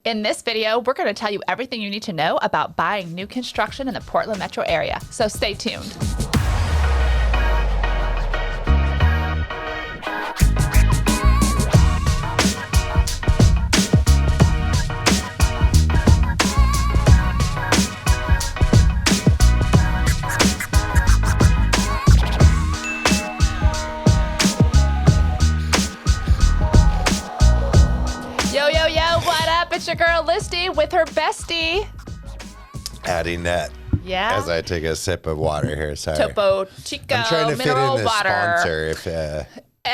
In this video, we're going to tell you everything you need to know about buying new construction in the Portland metro area. So stay tuned. It's your girl Listy with her bestie. Adding that. Yeah. As I take a sip of water here. Sorry. Topo Chico I'm trying to fit mineral in this water. sponsor if we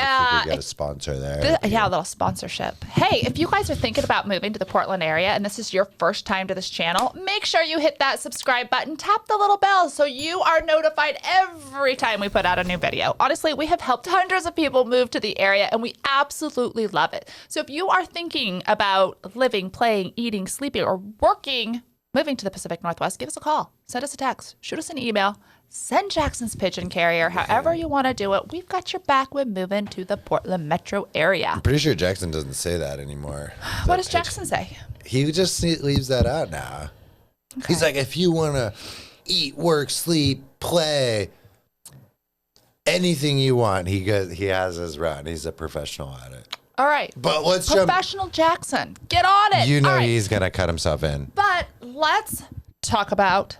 could get a sponsor there. Yeah, a little sponsorship. Hey, if you guys are thinking about moving to the Portland area and this is your first time to this channel, make sure you hit that subscribe button, tap the little bell so you are notified every time we put out a new video. Honestly, we have helped hundreds of people move to the area and we absolutely love it. So if you are thinking about living, playing, eating, sleeping, or working, moving to the Pacific Northwest, give us a call, send us a text, shoot us an email, send Jackson's Pigeon Carrier, however you want to do it. We've got your back when moving to the Portland metro area. I'm pretty sure Jackson doesn't say that anymore. What does Jackson say? He just leaves that out now. Okay. He's like, if you want to eat, work, sleep, play, anything you want, he has his run. He's a professional at it. All right. But let's Professional Jackson. Get on it. You know he's going to cut himself in. But let's talk about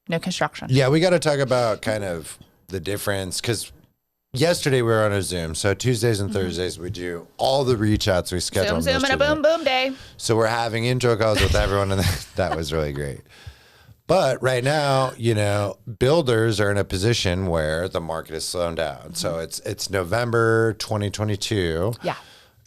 new construction. Yeah, we got to talk about kind of the difference because yesterday we were on a Zoom. So Tuesdays and Thursdays we do all the reach outs we schedule. Zoom and a boom boom day. So we're having intro calls with everyone and that was really great. But right now, builders are in a position where the market is slowing down. So it's November 2022. Yeah.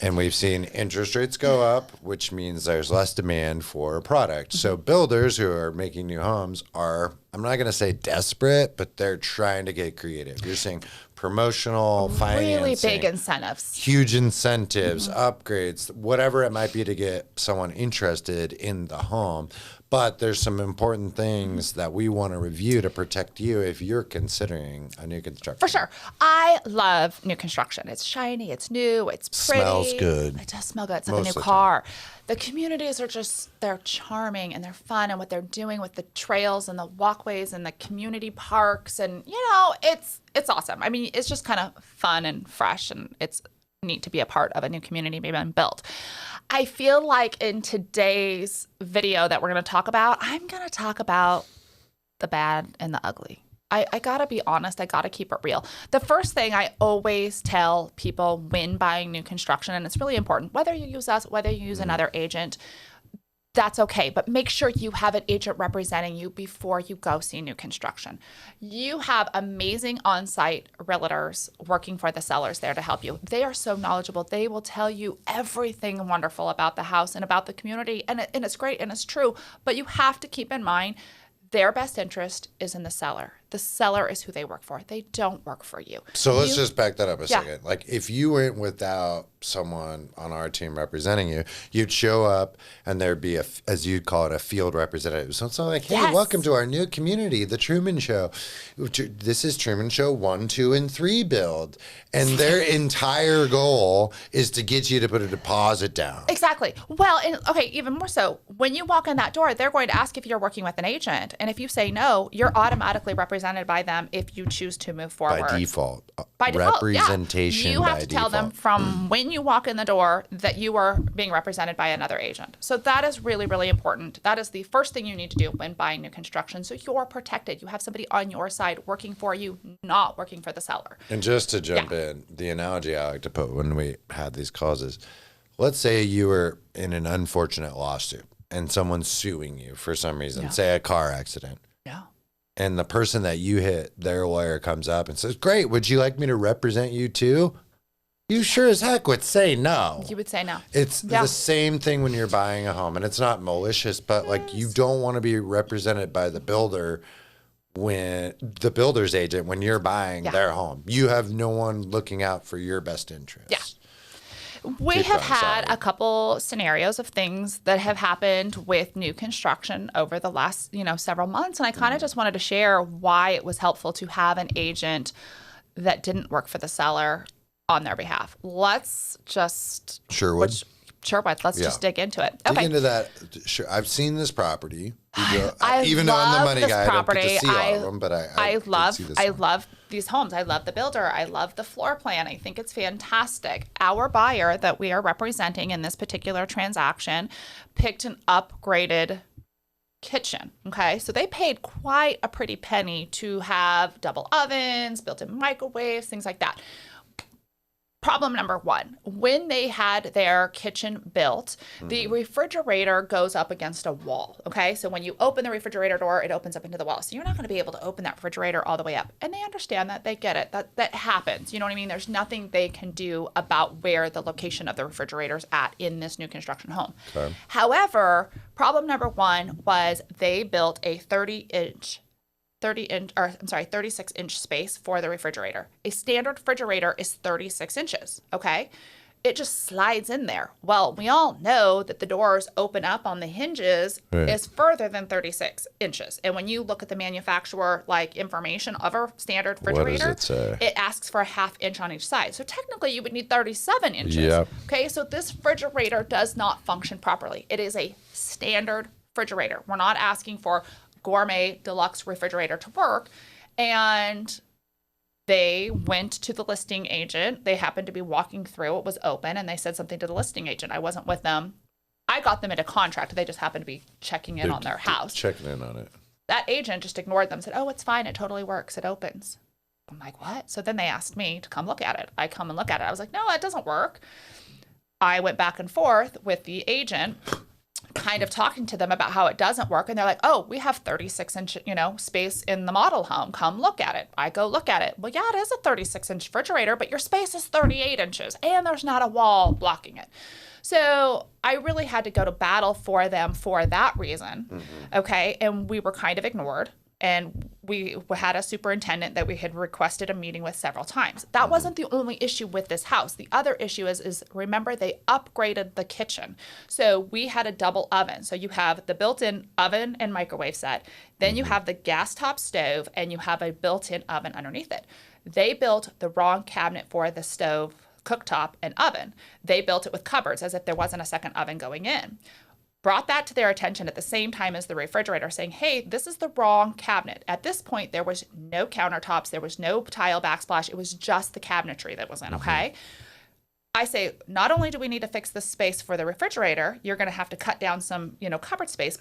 And we've seen interest rates go up, which means there's less demand for a product. So builders who are making new homes are, I'm not going to say desperate, but they're trying to get creative. You're seeing promotional financing. Really big incentives. Huge incentives, upgrades, whatever it might be to get someone interested in the home. But there's some important things that we want to review to protect you if you're considering a new construction. For sure. I love new construction. It's shiny, it's new, it's pretty. Smells good. It does smell good. It's like a new car. The communities are they're charming and they're fun, and what they're doing with the trails and the walkways and the community parks, and it's awesome. I mean, it's just kind of fun and fresh, and it's neat to be a part of a new community being built. I feel like in today's video that we're going to talk about, I'm going to talk about the bad and the ugly. I got to be honest. I got to keep it real. The first thing I always tell people when buying new construction, and it's really important, whether you use us, whether you use another agent, that's okay. But make sure you have an agent representing you before you go see new construction. You have amazing on-site realtors working for the sellers there to help you. They are so knowledgeable. They will tell you everything wonderful about the house and about the community. And it's great and it's true. But you have to keep in mind their best interest is in the seller. The seller is who they work for. They don't work for you. So let's just back that up a second. Like if you went without someone on our team representing you, you'd show up and there'd be as you'd call it, a field representative. So it's not like, hey, welcome to our new community, the Truman Show. This is Truman Show 1, 2, and 3 build. And their entire goal is to get you to put a deposit down. Exactly. Well, even more so, when you walk in that door, they're going to ask if you're working with an agent. And if you say no, you're automatically represented by them if you choose to move forward. By default. By default, representation. You have to tell them from when you walk in the door that you are being represented by another agent. So that is really, really important. That is the first thing you need to do when buying new construction. So you're protected. You have somebody on your side working for you, not working for the seller. And just to jump in, the analogy I like to put when we had these calls is, let's say you were in an unfortunate lawsuit and someone's suing you for some reason, say a car accident. Yeah. And the person that you hit, their lawyer comes up and says, great, would you like me to represent you too? You sure as heck would say no. You would say no. It's the same thing when you're buying a home. And it's not malicious, but like you don't want to be represented by the builder when the builder's agent, when you're buying their home. You have no one looking out for your best interest. Yeah. We have had a couple scenarios of things that have happened with new construction over the last, several months. And I kind of just wanted to share why it was helpful to have an agent that didn't work for the seller on their behalf. Let's just... Sherwood? Sure, but let's just dig into it. Dig Okay. into that. Sure, I've seen this property. I Even though I'm the love money this guy, property. I don't get to see all of them, but I did see this one. love these homes. I love the builder. I love the floor plan. I think it's fantastic. Our buyer that we are representing in this particular transaction picked an upgraded kitchen. Okay. So they paid quite a pretty penny to have double ovens, built-in microwaves, things like that. Problem number one, when they had their kitchen built, the refrigerator goes up against a wall. Okay. So when you open the refrigerator door, it opens up into the wall. So you're not going to be able to open that refrigerator all the way up. And they understand that. They get it. That happens. You know what I mean? There's nothing they can do about where the location of the refrigerator's at in this new construction home. Okay. However, problem number one was they built a 36-inch space for the refrigerator. A standard refrigerator is 36 inches, okay? It just slides in there. Well, we all know that the doors open up on the hinges is further than 36 inches. And when you look at the manufacturer information of a standard refrigerator, what does it say? It asks for a ½ inch on each side. So technically you would need 37 inches. Yep. Okay, so this refrigerator does not function properly. It is a standard refrigerator. We're not asking for gourmet deluxe refrigerator to work. And they went to the listing agent. They happened to be walking through. It was open, and they said something to the listing agent. I wasn't with them. I got them into contract. They just happened to be checking in on their house. Checking in on it. That agent just ignored them, said, oh, it's fine. It totally works. It opens. I'm like, what? So then they asked me to come look at it. I come and look at it. I was like, no, it doesn't work. I went back and forth with the agent, kind of talking to them about how it doesn't work. And they're like, oh, we have 36-inch, space in the model home. Come look at it. I go look at it. Well, yeah, it is a 36-inch refrigerator, but your space is 38 inches and there's not a wall blocking it. So I really had to go to battle for them for that reason. Mm-hmm. Okay. And we were kind of ignored. And we had a superintendent that we had requested a meeting with several times. That wasn't the only issue with this house. The other issue is remember, they upgraded the kitchen. So we had a double oven. So you have the built-in oven and microwave set. Then you have the gas top stove, and you have a built-in oven underneath it. They built the wrong cabinet for the stove, cooktop, and oven. They built it with cupboards as if there wasn't a second oven going in. Brought that to their attention at the same time as the refrigerator, saying, hey, this is the wrong cabinet. At this point, there was no countertops. There was no tile backsplash. It was just the cabinetry that was in, okay? I say, not only do we need to fix this space for the refrigerator, you're going to have to cut down some, cupboard space,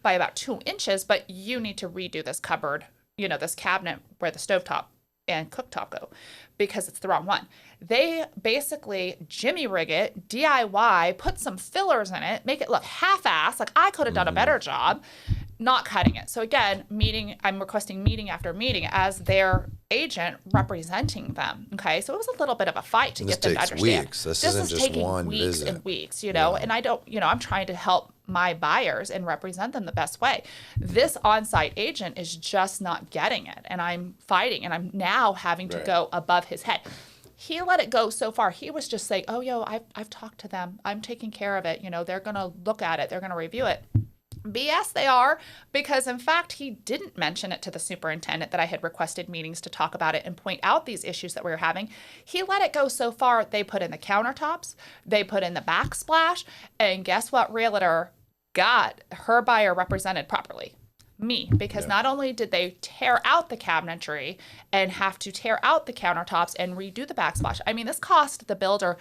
by about 2 inches, but you need to redo this cupboard, this cabinet where the stovetop and cooktop go, because it's the wrong one. They basically jimmy rig it, DIY, put some fillers in it, make it look half-assed. Like I could have done a better job not cutting it. So again, I'm requesting meeting after meeting as their agent representing them. Okay. So it was a little bit of a fight to get them to understand. Weeks. This isn't just one weeks visit. and weeks, and I don't, I'm trying to help my buyers and represent them the best way. This on-site agent is just not getting it. And I'm fighting, and I'm now having to go above his head. He let it go so far. He was just saying, oh, I've talked to them. I'm taking care of it. They're going to look at it. They're going to review it. BS they are, because in fact, he didn't mention it to the superintendent that I had requested meetings to talk about it and point out these issues that we were having. He let it go so far, they put in the countertops, they put in the backsplash, and guess what realtor got her buyer represented properly? Me, because not only did they tear out the cabinetry and have to tear out the countertops and redo the backsplash. I mean, this cost the builder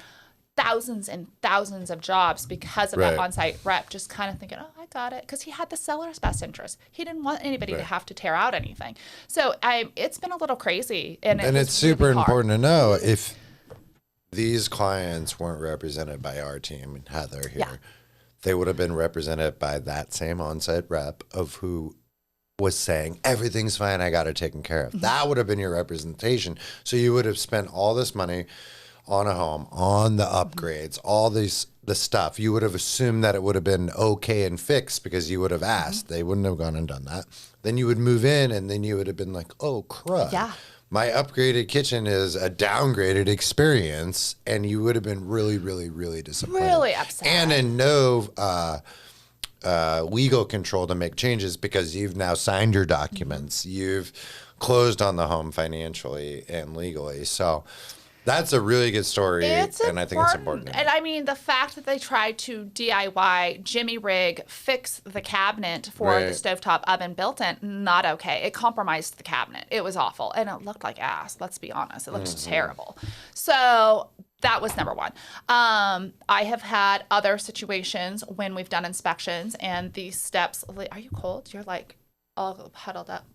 thousands and thousands of jobs because of that on-site rep just kind of thinking, oh, I got it, because he had the seller's best interest. He didn't want anybody to have to tear out anything. So it's been a little crazy. And it's super really important to know, if these clients weren't represented by our team and Heather here, they would have been represented by that same on-site rep of who was saying, everything's fine, I got it taken care of. Mm-hmm. That would have been your representation. So you would have spent all this money on a home, on the upgrades, all the stuff. You would have assumed that it would have been okay and fixed because you would have asked. They wouldn't have gone and done that. Then you would move in, and then you would have been like, oh, crud. Yeah. My upgraded kitchen is a downgraded experience, and you would have been really, really, really disappointed. Really upset. And in no legal control to make changes because you've now signed your documents. Mm-hmm. You've closed on the home financially and legally. So That's a really good story, It's and I think it's important. And I mean, the fact that they tried to DIY, jimmy rig, fix the cabinet for the stovetop oven built in, not okay. It compromised the cabinet. It was awful, and it looked like ass. Let's be honest, it looked terrible. So that was number one. I have had other situations when we've done inspections, and these steps. Are you cold? You're like all huddled up.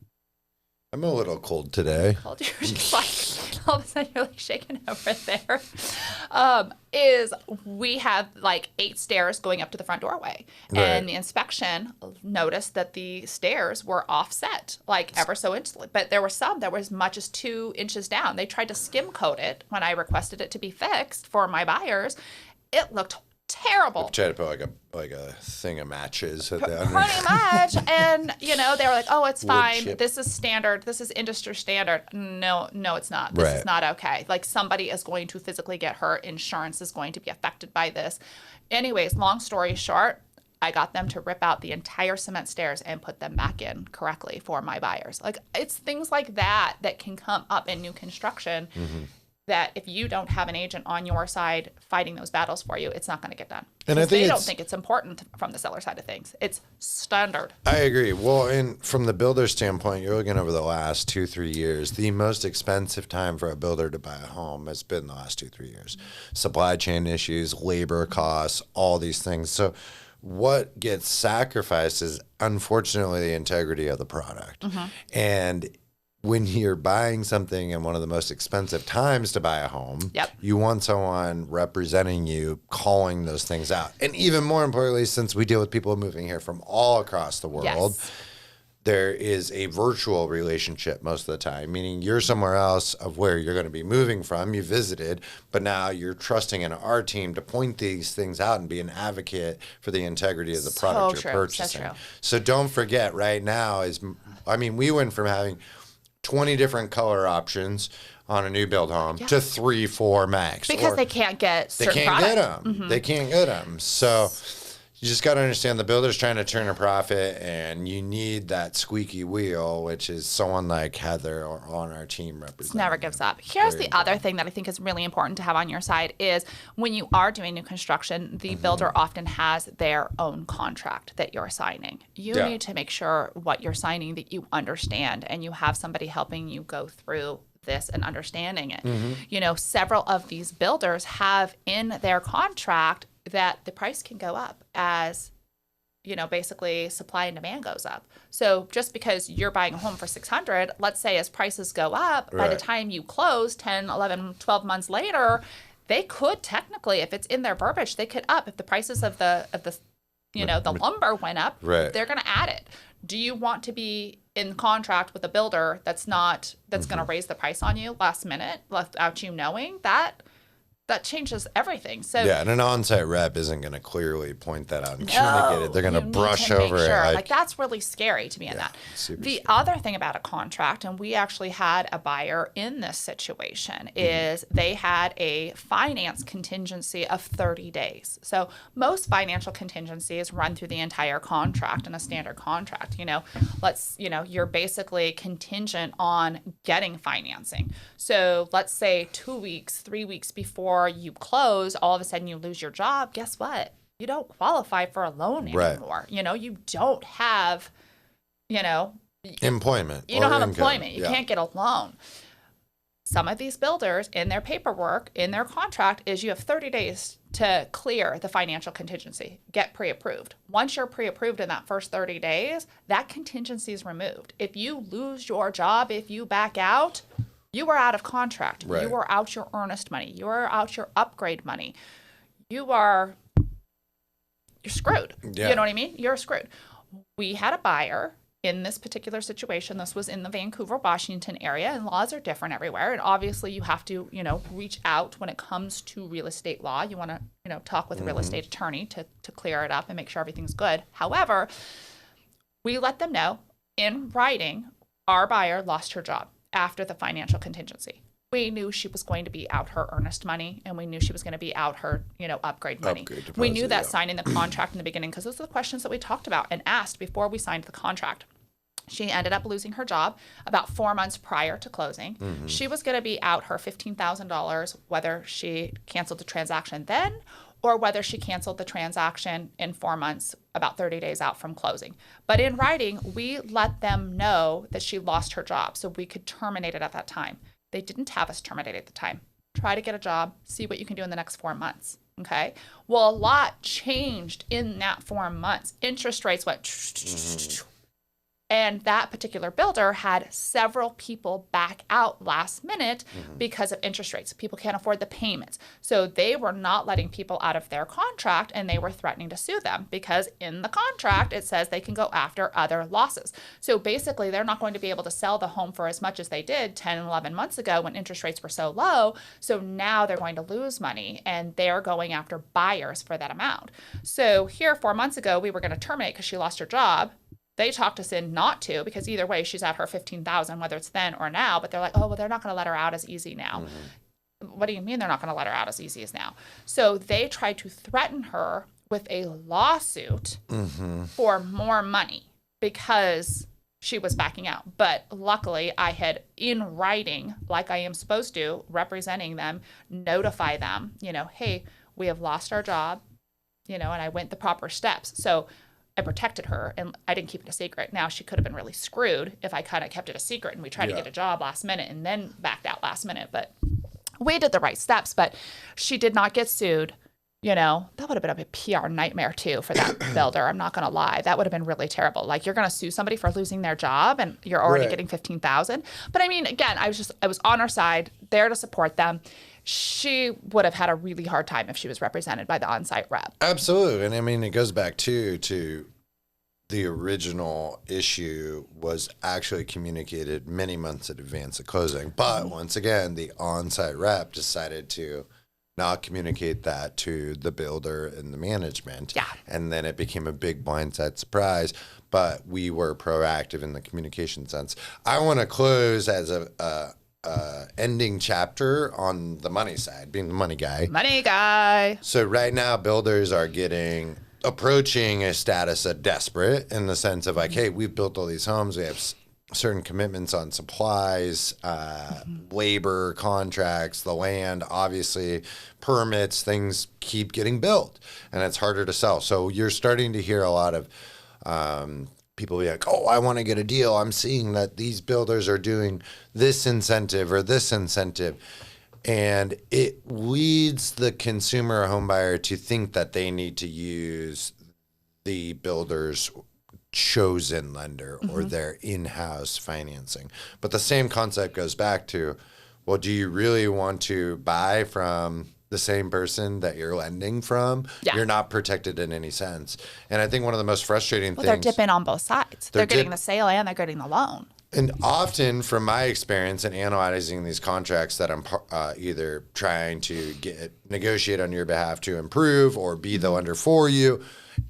I'm a little cold today. You're just like, all of a sudden you're like shaking over there. Is we have like 8 stairs going up to the front doorway. Right. And the inspection noticed that the stairs were offset, like ever so inchly. But there were some that were as much as 2 inches down. They tried to skim coat it when I requested it to be fixed for my buyers. It looked terrible. Tried to put like a thing of matches at the Pretty much. And, they were like, oh, it's fine. chip. This is standard. This is industry standard. No, it's not. This is not okay. Like, somebody is going to physically get hurt. Insurance is going to be affected by this. Anyways, long story short, I got them to rip out the entire cement stairs and put them back in correctly for my buyers. Like, it's things like that that can come up in new construction. That if you don't have an agent on your side fighting those battles for you, it's not going to get done. And I think they don't think it's important from the seller side of things. It's standard. I agree. Well, and from the builder standpoint, you're looking over the last 2-3 years. The most expensive time for a builder to buy a home has been the last 2-3 years. Supply chain issues, labor costs, all these things. So what gets sacrificed is, unfortunately, the integrity of the product. And when you're buying something in one of the most expensive times to buy a home, you want someone representing you, calling those things out. And even more importantly, since we deal with people moving here from all across the world, there is a virtual relationship most of the time, meaning you're somewhere else of where you're going to be moving from. You visited, but now you're trusting in our team to point these things out and be an advocate for the integrity of the product you're purchasing. So don't forget, right now we went from having 20 different color options on a new build home to 3-4 max. Because they can't get certain products. Get them. They can't get them. So you just got to understand the builder's trying to turn a profit, and you need that squeaky wheel, which is someone like Heather or on our team representing. Never gives up. Here's the other thing that I think is really important to have on your side is when you are doing new construction, the builder often has their own contract that you're signing. You need to make sure what you're signing that you understand, and you have somebody helping you go through this and understanding it. Several of these builders have in their contract that the price can go up as, basically supply and demand goes up. So just because you're buying a home for $600, let's say as prices go up, by the time you close 10, 11, 12 months later, they could technically, if it's in their verbiage, they could up. If the prices of the lumber went up, they're going to add it. Do you want to be in contract with a builder that's going to raise the price on you last minute without you knowing that? That changes everything. So and an on-site rep isn't going to clearly point that out and communicate it. They're going to brush over it. Like that's really scary to me in that. The other thing about a contract, and we actually had a buyer in this situation, is they had a finance contingency of 30 days. So most financial contingencies run through the entire contract in a standard contract. You're basically contingent on getting financing. So let's say 2 weeks, 3 weeks before you close, all of a sudden you lose your job. Guess what? You don't qualify for a loan anymore. You don't have, employment. You don't have employment. You can't get a loan. Some of these builders, in their paperwork, in their contract, is you have 30 days to clear the financial contingency, get pre-approved. Once you're pre-approved in that first 30 days, that contingency is removed. If you lose your job, if you back out, you are out of contract. You are out your earnest money. You are out your upgrade money. You're screwed. You know what I mean? You're screwed. We had a buyer in this particular situation. This was in the Vancouver, Washington area, and laws are different everywhere. And obviously you have to, reach out when it comes to real estate law. You want to, talk with a real estate attorney to clear it up and make sure everything's good. However, we let them know in writing, our buyer lost her job after the financial contingency. We knew she was going to be out her earnest money, and we knew she was going to be out her, upgrade money. We knew that signing the contract in the beginning, because those are the questions that we talked about and asked before we signed the contract. She ended up losing her job about 4 months prior to closing. She was going to be out her $15,000, whether she canceled the transaction then or whether she canceled the transaction in 4 months, about 30 days out from closing. But in writing, we let them know that she lost her job so we could terminate it at that time. They didn't have us terminate at the time. Try to get a job, see what you can do in the next 4 months. Okay. Well, a lot changed in that 4 months. Interest rates went. And that particular builder had several people back out last minute because of interest rates. People can't afford the payments. So they were not letting people out of their contract, and they were threatening to sue them because in the contract it says they can go after other losses. So basically they're not going to be able to sell the home for as much as they did 10, 11 months ago when interest rates were so low. So now they're going to lose money, and they're going after buyers for that amount. So here 4 months ago, we were going to terminate because she lost her job. They talked us in not to, because either way, she's at her $15,000, whether it's then or now. But they're like, oh, well, they're not going to let her out as easy now. What do you mean they're not going to let her out as easy as now? So they tried to threaten her with a lawsuit for more money because she was backing out. But luckily, I had in writing, like I am supposed to, representing them, notify them, hey, we have lost our job, and I went the proper steps. So I protected her, and I didn't keep it a secret. Now, she could have been really screwed if I kind of kept it a secret and we tried to get a job last minute and then backed out last minute. But we did the right steps, but she did not get sued. That would have been a PR nightmare too for that builder. I'm not going to lie. That would have been really terrible. Like, you're going to sue somebody for losing their job and you're already getting $15,000. But I mean, again, I was on her side, there to support them. She would have had a really hard time if she was represented by the on-site rep. Absolutely. And I mean, it goes back to the original issue was actually communicated many months in advance of closing. But once again, the on-site rep decided to not communicate that to the builder and the management. Yeah. And then it became a big blindside surprise. But we were proactive in the communication sense. I want to close as a ending chapter on the money side, being the money guy. Money guy. So right now, builders are approaching a status of desperate in the sense of like, hey, we've built all these homes. We have certain commitments on supplies, labor, contracts, the land, obviously permits, things keep getting built and it's harder to sell. So you're starting to hear a lot of people be like, oh, I want to get a deal. I'm seeing that these builders are doing this incentive or this incentive. And it leads the consumer or home buyer to think that they need to use the builder's chosen lender or their in-house financing. But the same concept goes back to, well, do you really want to buy from the same person that you're lending from? Yeah. You're not protected in any sense. And I think one of the most frustrating things... They're dipping on both sides. They're getting the sale and they're getting the loan. And often, from my experience in analyzing these contracts that I'm either trying to negotiate on your behalf to improve or be the lender for you,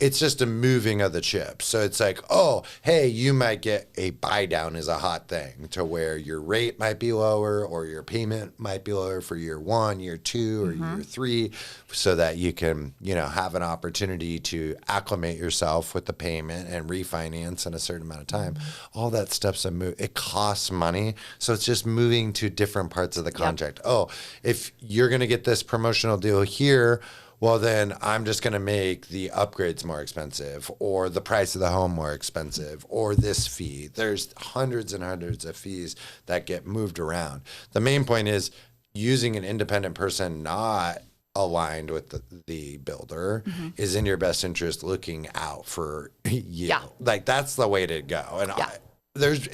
it's just a moving of the chips. So it's like, oh, hey, you might get a buy down is a hot thing to where your rate might be lower or your payment might be lower for year 1, year 2, or year 3, so that you can, have an opportunity to acclimate yourself with the payment and refinance in a certain amount of time. All that stuff's it costs money. So it's just moving to different parts of the contract. Oh, if you're going to get this promotional deal here, well, then I'm just going to make the upgrades more expensive or the price of the home more expensive or this fee. There's hundreds and hundreds of fees that get moved around. The main point is using an independent person not aligned with the builder is in your best interest, looking out for you. Yeah. Like, that's the way to go. And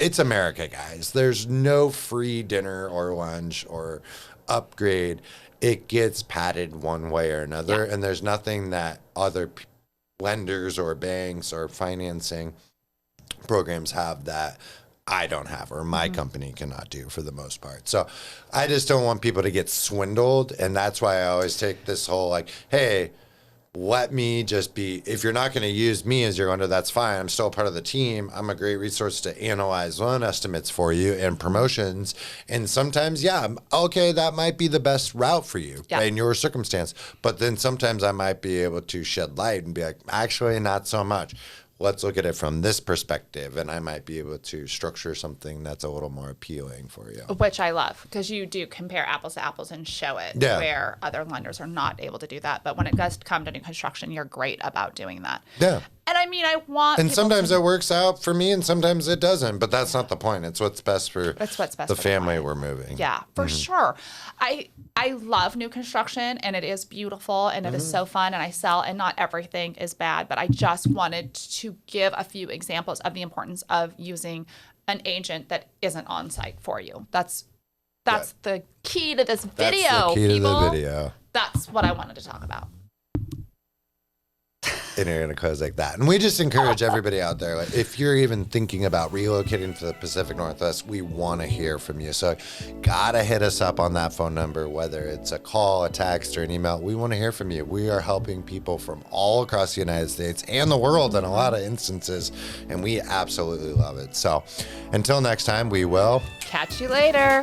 it's America, guys. There's no free dinner or lunch or upgrade. It gets padded one way or another, and there's nothing that other lenders or banks or financing programs have that I don't have or my company cannot do for the most part. So I just don't want people to get swindled, and that's why I always take this whole like, hey, let me just be, if you're not going to use me as your lender, that's fine. I'm still part of the team. I'm a great resource to analyze loan estimates for you and promotions. And sometimes, okay, that might be the best route for you in your circumstance. But then sometimes I might be able to shed light and be like, actually, not so much. let's look at it from this perspective, and I might be able to structure something that's a little more appealing for you. Which I love, because you do compare apples to apples and show it, where other lenders are not able to do that. But when it does come to new construction, you're great about doing that. Yeah. And I mean, I want. And sometimes it works out for me, and sometimes it doesn't. But that's not the point. It's what's best for the family we're moving. Yeah, for sure. I love new construction, and it is beautiful, and it is so fun, and I sell, and not everything is bad. But I just wanted to give a few examples of the importance of using an agent that isn't on site for you. That's the key to this video, That's the key people. to the video. That's what I wanted to talk about. And you're going to close like that. And we just encourage everybody out there, like, if you're even thinking about relocating to the Pacific Northwest, we want to hear from you. So gotta hit us up on that phone number, whether it's a call, a text, or an email. We want to hear from you. We are helping people from all across the United States and the world in a lot of instances, and we absolutely love it. So until next time, we will catch you later.